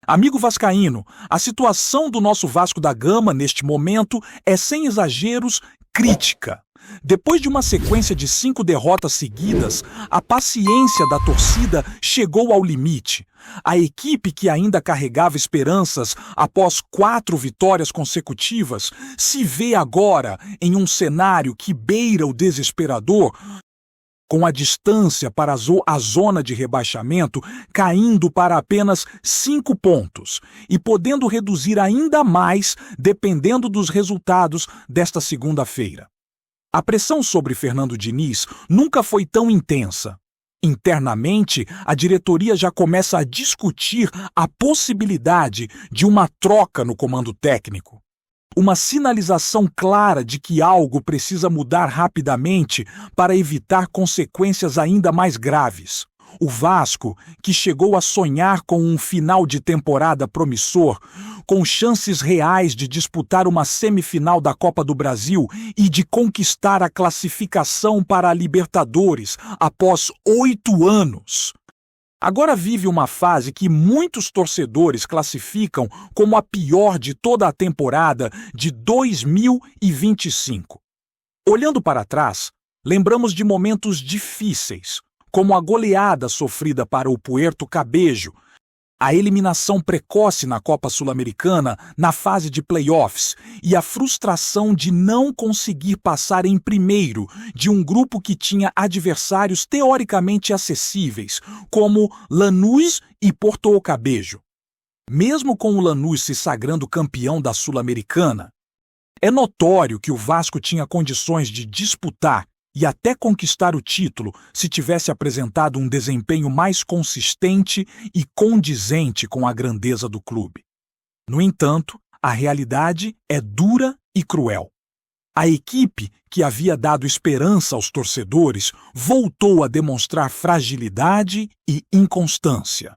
Amigo vascaíno, a situação do nosso Vasco da Gama neste momento é, sem exageros, crítica. Depois de uma sequência de 5 derrotas seguidas, a paciência da torcida chegou ao limite. A equipe, que ainda carregava esperanças após 4 vitórias consecutivas, se vê agora em um cenário que beira o desesperador, com a distância para a zona de rebaixamento caindo para apenas 5 pontos e podendo reduzir ainda mais dependendo dos resultados desta segunda-feira. A pressão sobre Fernando Diniz nunca foi tão intensa. Internamente, a diretoria já começa a discutir a possibilidade de uma troca no comando técnico. Uma sinalização clara de que algo precisa mudar rapidamente para evitar consequências ainda mais graves. O Vasco, que chegou a sonhar com um final de temporada promissor, com chances reais de disputar uma semifinal da Copa do Brasil e de conquistar a classificação para a Libertadores após 8 anos. Agora vive uma fase que muitos torcedores classificam como a pior de toda a temporada de 2025. Olhando para trás, lembramos de momentos difíceis, como a goleada sofrida para o Puerto Cabello, a eliminação precoce na Copa Sul-Americana na fase de playoffs e a frustração de não conseguir passar em primeiro de um grupo que tinha adversários teoricamente acessíveis, como Lanús e Porto Cabello. Mesmo com o Lanús se sagrando campeão da Sul-Americana, é notório que o Vasco tinha condições de disputar e até conquistar o título se tivesse apresentado um desempenho mais consistente e condizente com a grandeza do clube. No entanto, a realidade é dura e cruel. A equipe, que havia dado esperança aos torcedores, voltou a demonstrar fragilidade e inconstância.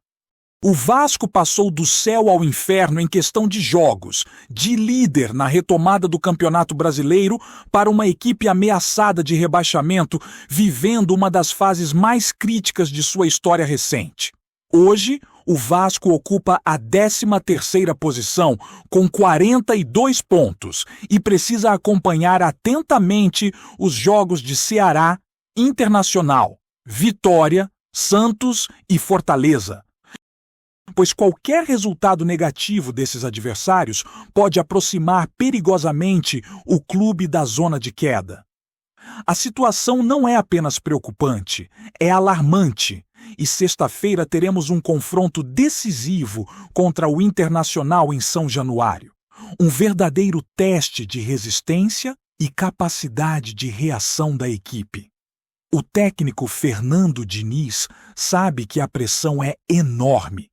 O Vasco passou do céu ao inferno em questão de jogos, de líder na retomada do Campeonato Brasileiro para uma equipe ameaçada de rebaixamento, vivendo uma das fases mais críticas de sua história recente. Hoje, o Vasco ocupa a 13ª posição com 42 pontos e precisa acompanhar atentamente os jogos de Ceará, Internacional, Vitória, Santos e Fortaleza, pois qualquer resultado negativo desses adversários pode aproximar perigosamente o clube da zona de queda. A situação não é apenas preocupante, é alarmante, e sexta-feira teremos um confronto decisivo contra o Internacional em São Januário. Um verdadeiro teste de resistência e capacidade de reação da equipe. O técnico Fernando Diniz sabe que a pressão é enorme.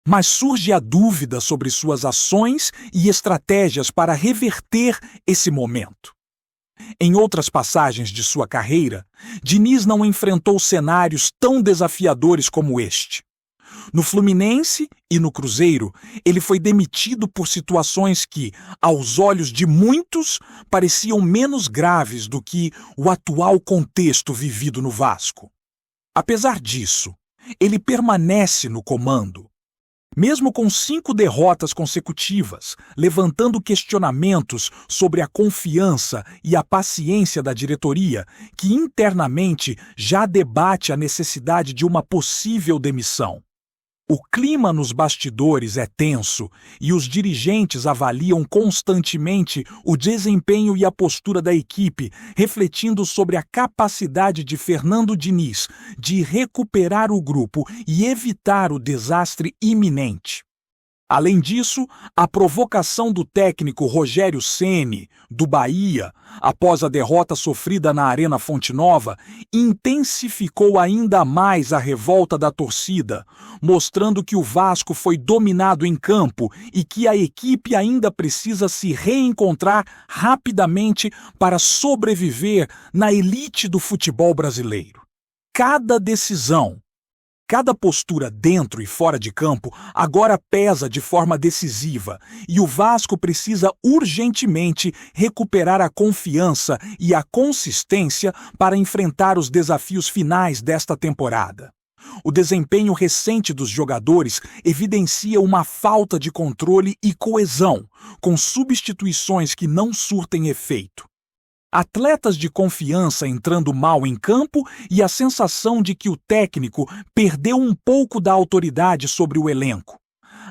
Mas surge a dúvida sobre suas ações e estratégias para reverter esse momento. Em outras passagens de sua carreira, Diniz não enfrentou cenários tão desafiadores como este. No Fluminense e no Cruzeiro, ele foi demitido por situações que, aos olhos de muitos, pareciam menos graves do que o atual contexto vivido no Vasco. Apesar disso, ele permanece no comando. Mesmo com 5 derrotas consecutivas, levantando questionamentos sobre a confiança e a paciência da diretoria, que internamente já debate a necessidade de uma possível demissão. O clima nos bastidores é tenso e os dirigentes avaliam constantemente o desempenho e a postura da equipe, refletindo sobre a capacidade de Fernando Diniz de recuperar o grupo e evitar o desastre iminente. Além disso, a provocação do técnico Rogério Ceni, do Bahia, após a derrota sofrida na Arena Fonte Nova, intensificou ainda mais a revolta da torcida, mostrando que o Vasco foi dominado em campo e que a equipe ainda precisa se reencontrar rapidamente para sobreviver na elite do futebol brasileiro. Cada decisão, cada postura dentro e fora de campo agora pesa de forma decisiva e o Vasco precisa urgentemente recuperar a confiança e a consistência para enfrentar os desafios finais desta temporada. O desempenho recente dos jogadores evidencia uma falta de controle e coesão, com substituições que não surtem efeito. Atletas de confiança entrando mal em campo e a sensação de que o técnico perdeu um pouco da autoridade sobre o elenco.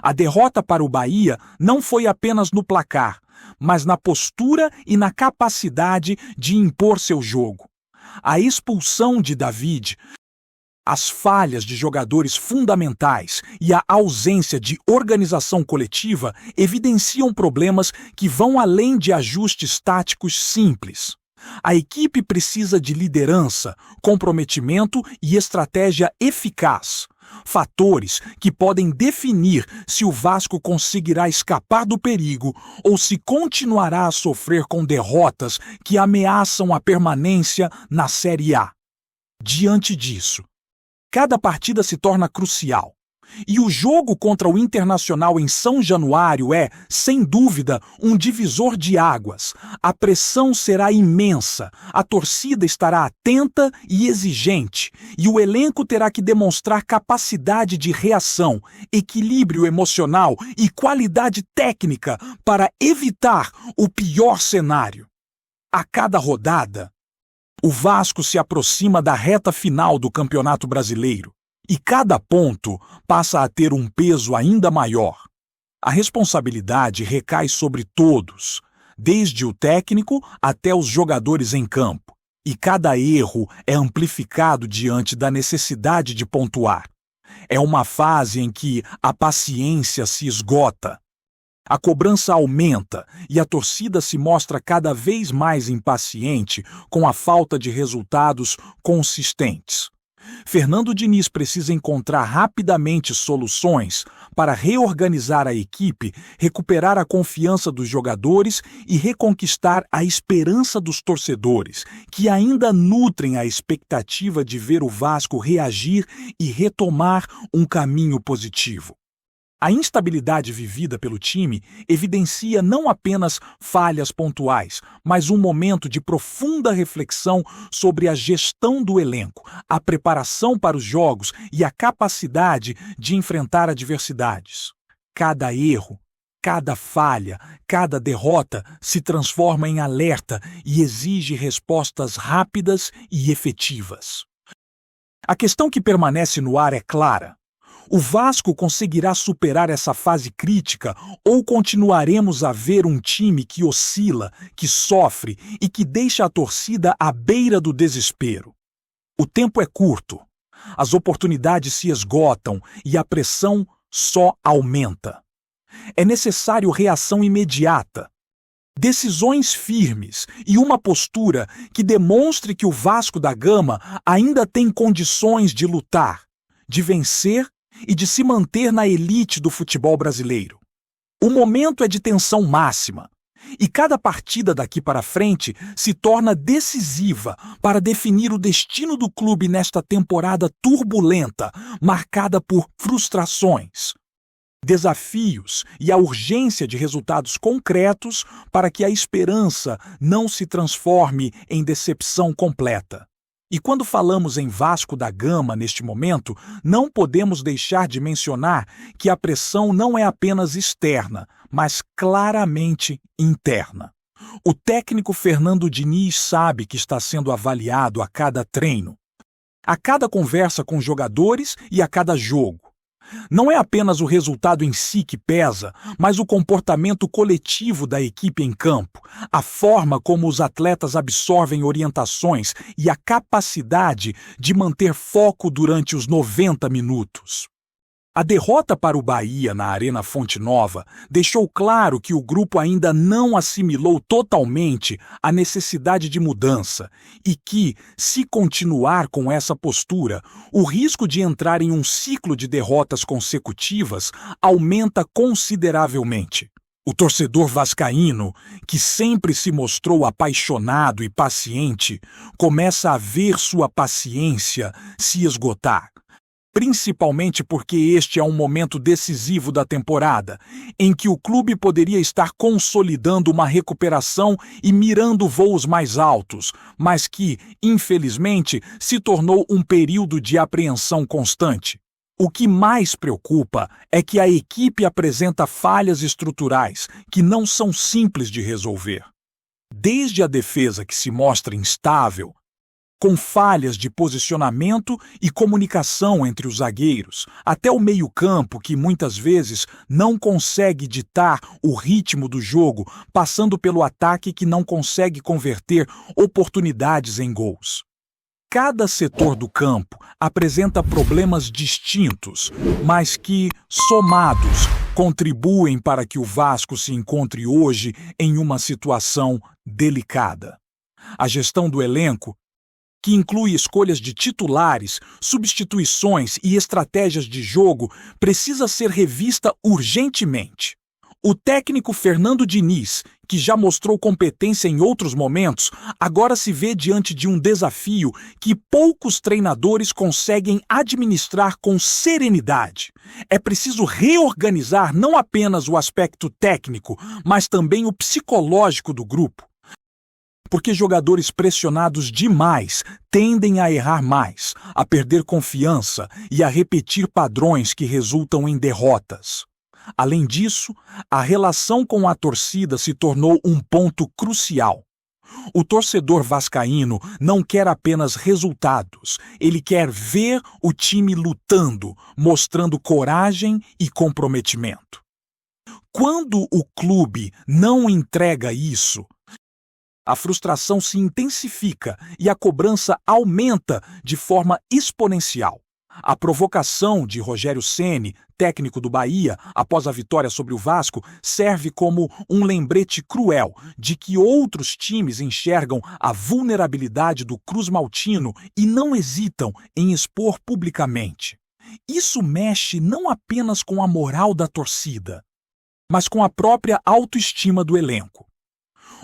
A derrota para o Bahia não foi apenas no placar, mas na postura e na capacidade de impor seu jogo. A expulsão de David, as falhas de jogadores fundamentais e a ausência de organização coletiva evidenciam problemas que vão além de ajustes táticos simples. A equipe precisa de liderança, comprometimento e estratégia eficaz. Fatores que podem definir se o Vasco conseguirá escapar do perigo ou se continuará a sofrer com derrotas que ameaçam a permanência na Série A. Diante disso, cada partida se torna crucial. E o jogo contra o Internacional em São Januário é, sem dúvida, um divisor de águas. A pressão será imensa, a torcida estará atenta e exigente, e o elenco terá que demonstrar capacidade de reação, equilíbrio emocional e qualidade técnica para evitar o pior cenário. A cada rodada, o Vasco se aproxima da reta final do Campeonato Brasileiro. E cada ponto passa a ter um peso ainda maior. A responsabilidade recai sobre todos, desde o técnico até os jogadores em campo, e cada erro é amplificado diante da necessidade de pontuar. É uma fase em que a paciência se esgota. A cobrança aumenta e a torcida se mostra cada vez mais impaciente com a falta de resultados consistentes. Fernando Diniz precisa encontrar rapidamente soluções para reorganizar a equipe, recuperar a confiança dos jogadores e reconquistar a esperança dos torcedores, que ainda nutrem a expectativa de ver o Vasco reagir e retomar um caminho positivo. A instabilidade vivida pelo time evidencia não apenas falhas pontuais, mas um momento de profunda reflexão sobre a gestão do elenco, a preparação para os jogos e a capacidade de enfrentar adversidades. Cada erro, cada falha, cada derrota se transforma em alerta e exige respostas rápidas e efetivas. A questão que permanece no ar é clara. O Vasco conseguirá superar essa fase crítica ou continuaremos a ver um time que oscila, que sofre e que deixa a torcida à beira do desespero? O tempo é curto, as oportunidades se esgotam e a pressão só aumenta. É necessário reação imediata, decisões firmes e uma postura que demonstre que o Vasco da Gama ainda tem condições de lutar, de vencer e de se manter na elite do futebol brasileiro. O momento é de tensão máxima, e cada partida daqui para frente se torna decisiva para definir o destino do clube nesta temporada turbulenta, marcada por frustrações, desafios e a urgência de resultados concretos para que a esperança não se transforme em decepção completa. E quando falamos em Vasco da Gama neste momento, não podemos deixar de mencionar que a pressão não é apenas externa, mas claramente interna. O técnico Fernando Diniz sabe que está sendo avaliado a cada treino, a cada conversa com jogadores e a cada jogo. Não é apenas o resultado em si que pesa, mas o comportamento coletivo da equipe em campo, a forma como os atletas absorvem orientações e a capacidade de manter foco durante os 90 minutos. A derrota para o Bahia na Arena Fonte Nova deixou claro que o grupo ainda não assimilou totalmente a necessidade de mudança e que, se continuar com essa postura, o risco de entrar em um ciclo de derrotas consecutivas aumenta consideravelmente. O torcedor vascaíno, que sempre se mostrou apaixonado e paciente, começa a ver sua paciência se esgotar. principalmente porque este é um momento decisivo da temporada, em que o clube poderia estar consolidando uma recuperação e mirando voos mais altos, mas que, infelizmente, se tornou um período de apreensão constante. O que mais preocupa é que a equipe apresenta falhas estruturais que não são simples de resolver. Desde a defesa que se mostra instável, com falhas de posicionamento e comunicação entre os zagueiros, até o meio-campo que muitas vezes não consegue ditar o ritmo do jogo, passando pelo ataque que não consegue converter oportunidades em gols. Cada setor do campo apresenta problemas distintos, mas que, somados, contribuem para que o Vasco se encontre hoje em uma situação delicada. A gestão do elenco, que inclui escolhas de titulares, substituições e estratégias de jogo, precisa ser revista urgentemente. O técnico Fernando Diniz, que já mostrou competência em outros momentos, agora se vê diante de um desafio que poucos treinadores conseguem administrar com serenidade. É preciso reorganizar não apenas o aspecto técnico, mas também o psicológico do grupo. Porque jogadores pressionados demais tendem a errar mais, a perder confiança e a repetir padrões que resultam em derrotas. Além disso, a relação com a torcida se tornou um ponto crucial. O torcedor vascaíno não quer apenas resultados, ele quer ver o time lutando, mostrando coragem e comprometimento. Quando o clube não entrega isso, a frustração se intensifica e a cobrança aumenta de forma exponencial. A provocação de Rogério Ceni, técnico do Bahia, após a vitória sobre o Vasco, serve como um lembrete cruel de que outros times enxergam a vulnerabilidade do Cruz Maltino e não hesitam em expor publicamente. Isso mexe não apenas com a moral da torcida, mas com a própria autoestima do elenco.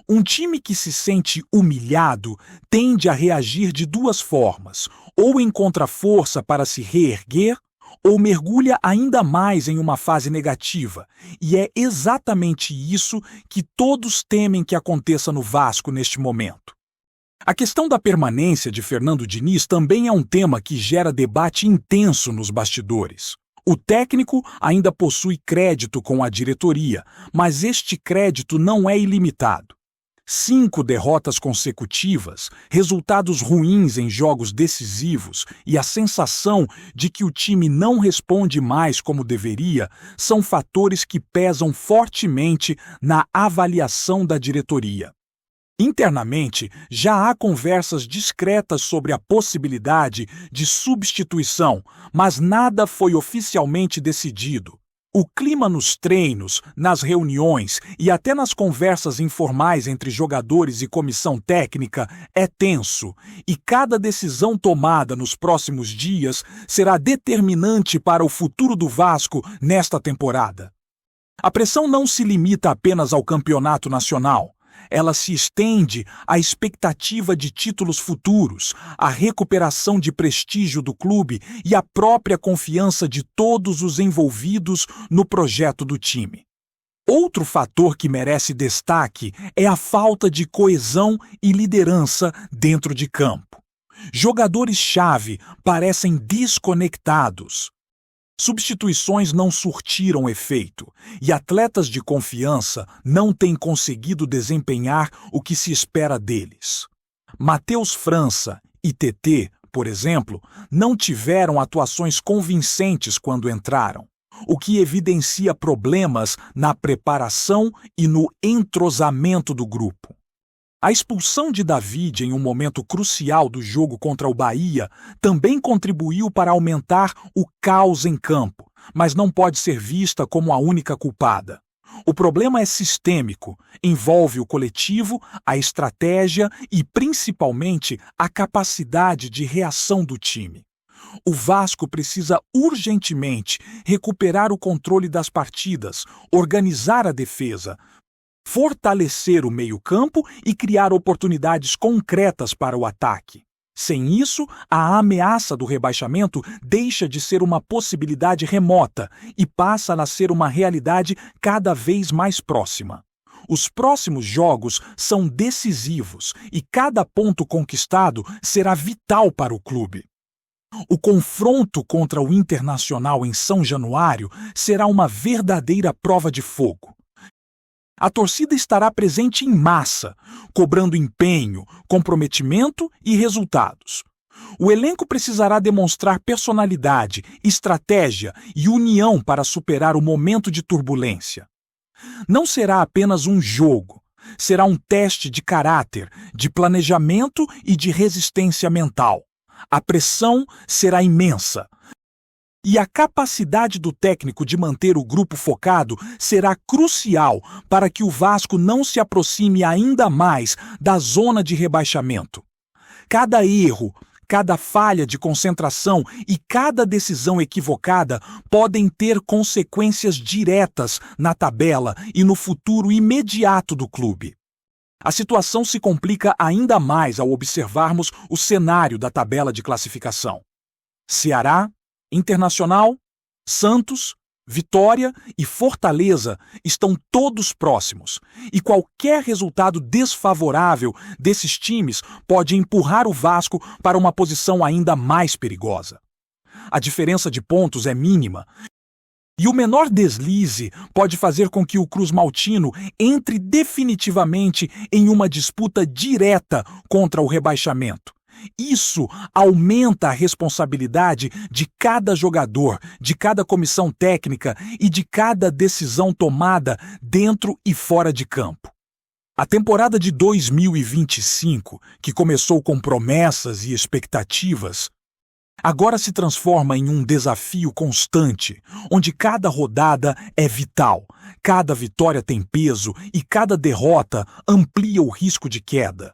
Um time que se sente humilhado tende a reagir de duas formas: ou encontra força para se reerguer, ou mergulha ainda mais em uma fase negativa. E é exatamente isso que todos temem que aconteça no Vasco neste momento. A questão da permanência de Fernando Diniz também é um tema que gera debate intenso nos bastidores. O técnico ainda possui crédito com a diretoria, mas este crédito não é ilimitado. 5 derrotas consecutivas, resultados ruins em jogos decisivos e a sensação de que o time não responde mais como deveria são fatores que pesam fortemente na avaliação da diretoria. Internamente, já há conversas discretas sobre a possibilidade de substituição, mas nada foi oficialmente decidido. O clima nos treinos, nas reuniões e até nas conversas informais entre jogadores e comissão técnica é tenso, e cada decisão tomada nos próximos dias será determinante para o futuro do Vasco nesta temporada. A pressão não se limita apenas ao campeonato nacional. Ela se estende à expectativa de títulos futuros, à recuperação de prestígio do clube e à própria confiança de todos os envolvidos no projeto do time. Outro fator que merece destaque é a falta de coesão e liderança dentro de campo. Jogadores-chave parecem desconectados. Substituições não surtiram efeito e atletas de confiança não têm conseguido desempenhar o que se espera deles. Matheus França e TT, por exemplo, não tiveram atuações convincentes quando entraram, o que evidencia problemas na preparação e no entrosamento do grupo. A expulsão de David em um momento crucial do jogo contra o Bahia também contribuiu para aumentar o caos em campo, mas não pode ser vista como a única culpada. O problema é sistêmico, envolve o coletivo, a estratégia e, principalmente, a capacidade de reação do time. O Vasco precisa urgentemente recuperar o controle das partidas, organizar a defesa, fortalecer o meio-campo e criar oportunidades concretas para o ataque. Sem isso, a ameaça do rebaixamento deixa de ser uma possibilidade remota e passa a ser uma realidade cada vez mais próxima. Os próximos jogos são decisivos e cada ponto conquistado será vital para o clube. O confronto contra o Internacional em São Januário será uma verdadeira prova de fogo. A torcida estará presente em massa, cobrando empenho, comprometimento e resultados. O elenco precisará demonstrar personalidade, estratégia e união para superar o momento de turbulência. Não será apenas um jogo, será um teste de caráter, de planejamento e de resistência mental. A pressão será imensa. E a capacidade do técnico de manter o grupo focado será crucial para que o Vasco não se aproxime ainda mais da zona de rebaixamento. Cada erro, cada falha de concentração e cada decisão equivocada podem ter consequências diretas na tabela e no futuro imediato do clube. A situação se complica ainda mais ao observarmos o cenário da tabela de classificação. Ceará, Internacional, Santos, Vitória e Fortaleza estão todos próximos, e qualquer resultado desfavorável desses times pode empurrar o Vasco para uma posição ainda mais perigosa. A diferença de pontos é mínima, e o menor deslize pode fazer com que o Cruz Maltino entre definitivamente em uma disputa direta contra o rebaixamento. Isso aumenta a responsabilidade de cada jogador, de cada comissão técnica e de cada decisão tomada dentro e fora de campo. A temporada de 2025, que começou com promessas e expectativas, agora se transforma em um desafio constante, onde cada rodada é vital, cada vitória tem peso e cada derrota amplia o risco de queda.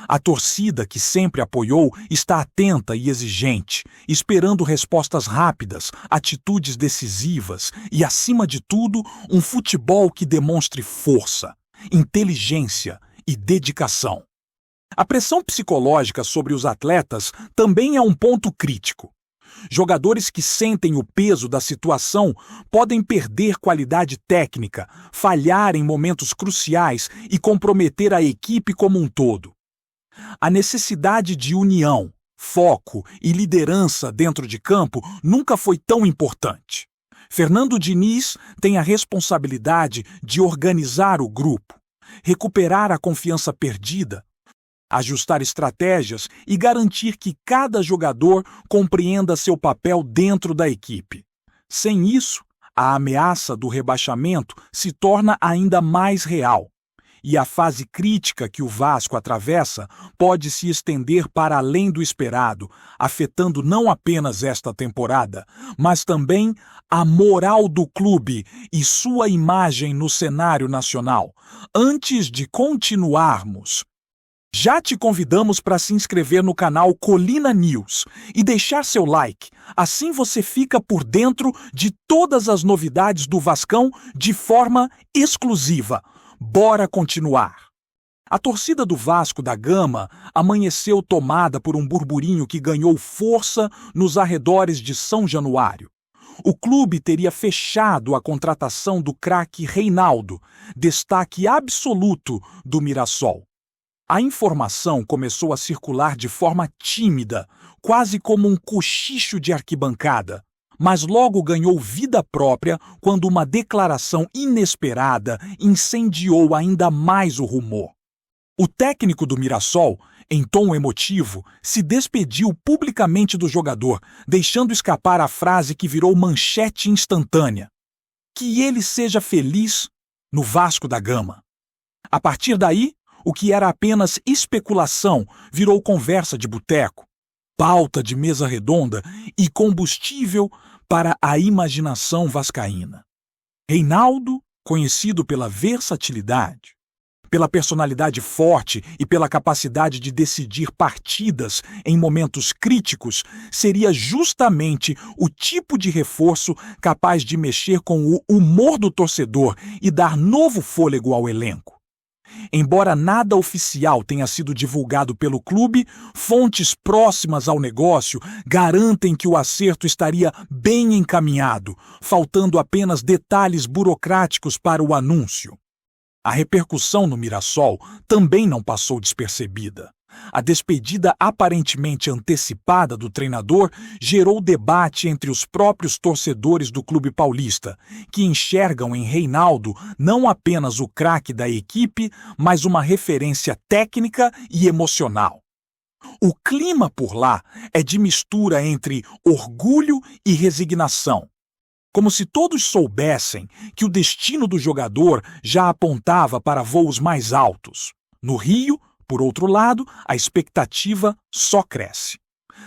A torcida, que sempre apoiou, está atenta e exigente, esperando respostas rápidas, atitudes decisivas e, acima de tudo, um futebol que demonstre força, inteligência e dedicação. A pressão psicológica sobre os atletas também é um ponto crítico. Jogadores que sentem o peso da situação podem perder qualidade técnica, falhar em momentos cruciais e comprometer a equipe como um todo. A necessidade de união, foco e liderança dentro de campo nunca foi tão importante. Fernando Diniz tem a responsabilidade de organizar o grupo, recuperar a confiança perdida, ajustar estratégias e garantir que cada jogador compreenda seu papel dentro da equipe. Sem isso, a ameaça do rebaixamento se torna ainda mais real. E a fase crítica que o Vasco atravessa pode se estender para além do esperado, afetando não apenas esta temporada, mas também a moral do clube e sua imagem no cenário nacional. Antes de continuarmos, já te convidamos para se inscrever no canal Colina News e deixar seu like. Assim você fica por dentro de todas as novidades do Vascão de forma exclusiva. Bora continuar! A torcida do Vasco da Gama amanheceu tomada por um burburinho que ganhou força nos arredores de São Januário. O clube teria fechado a contratação do craque Reinaldo, destaque absoluto do Mirassol. A informação começou a circular de forma tímida, quase como um cochicho de arquibancada, mas logo ganhou vida própria quando uma declaração inesperada incendiou ainda mais o rumor. O técnico do Mirassol, em tom emotivo, se despediu publicamente do jogador, deixando escapar a frase que virou manchete instantânea: que ele seja feliz no Vasco da Gama. A partir daí, o que era apenas especulação virou conversa de boteco, pauta de mesa redonda e combustível para a imaginação vascaína. Reinaldo, conhecido pela versatilidade, pela personalidade forte e pela capacidade de decidir partidas em momentos críticos, seria justamente o tipo de reforço capaz de mexer com o humor do torcedor e dar novo fôlego ao elenco. Embora nada oficial tenha sido divulgado pelo clube, fontes próximas ao negócio garantem que o acerto estaria bem encaminhado, faltando apenas detalhes burocráticos para o anúncio. A repercussão no Mirassol também não passou despercebida. A despedida aparentemente antecipada do treinador gerou debate entre os próprios torcedores do clube paulista, que enxergam em Reinaldo não apenas o craque da equipe, mas uma referência técnica e emocional. O clima por lá é de mistura entre orgulho e resignação, como se todos soubessem que o destino do jogador já apontava para voos mais altos. No Rio, por outro lado, a expectativa só cresce.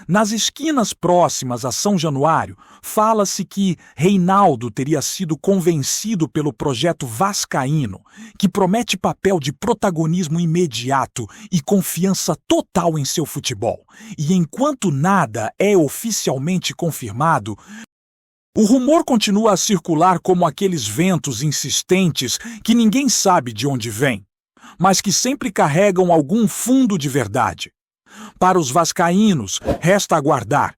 Nas esquinas próximas a São Januário, fala-se que Reinaldo teria sido convencido pelo projeto vascaíno, que promete papel de protagonismo imediato e confiança total em seu futebol. E enquanto nada é oficialmente confirmado, o rumor continua a circular como aqueles ventos insistentes que ninguém sabe de onde vêm, mas que sempre carregam algum fundo de verdade. Para os vascaínos, resta aguardar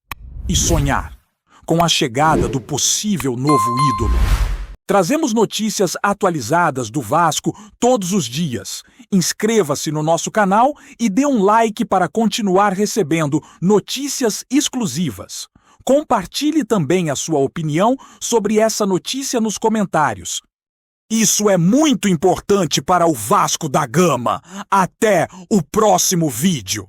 e sonhar com a chegada do possível novo ídolo. Trazemos notícias atualizadas do Vasco todos os dias. Inscreva-se no nosso canal e dê um like para continuar recebendo notícias exclusivas. Compartilhe também a sua opinião sobre essa notícia nos comentários. Isso é muito importante para o Vasco da Gama. Até o próximo vídeo.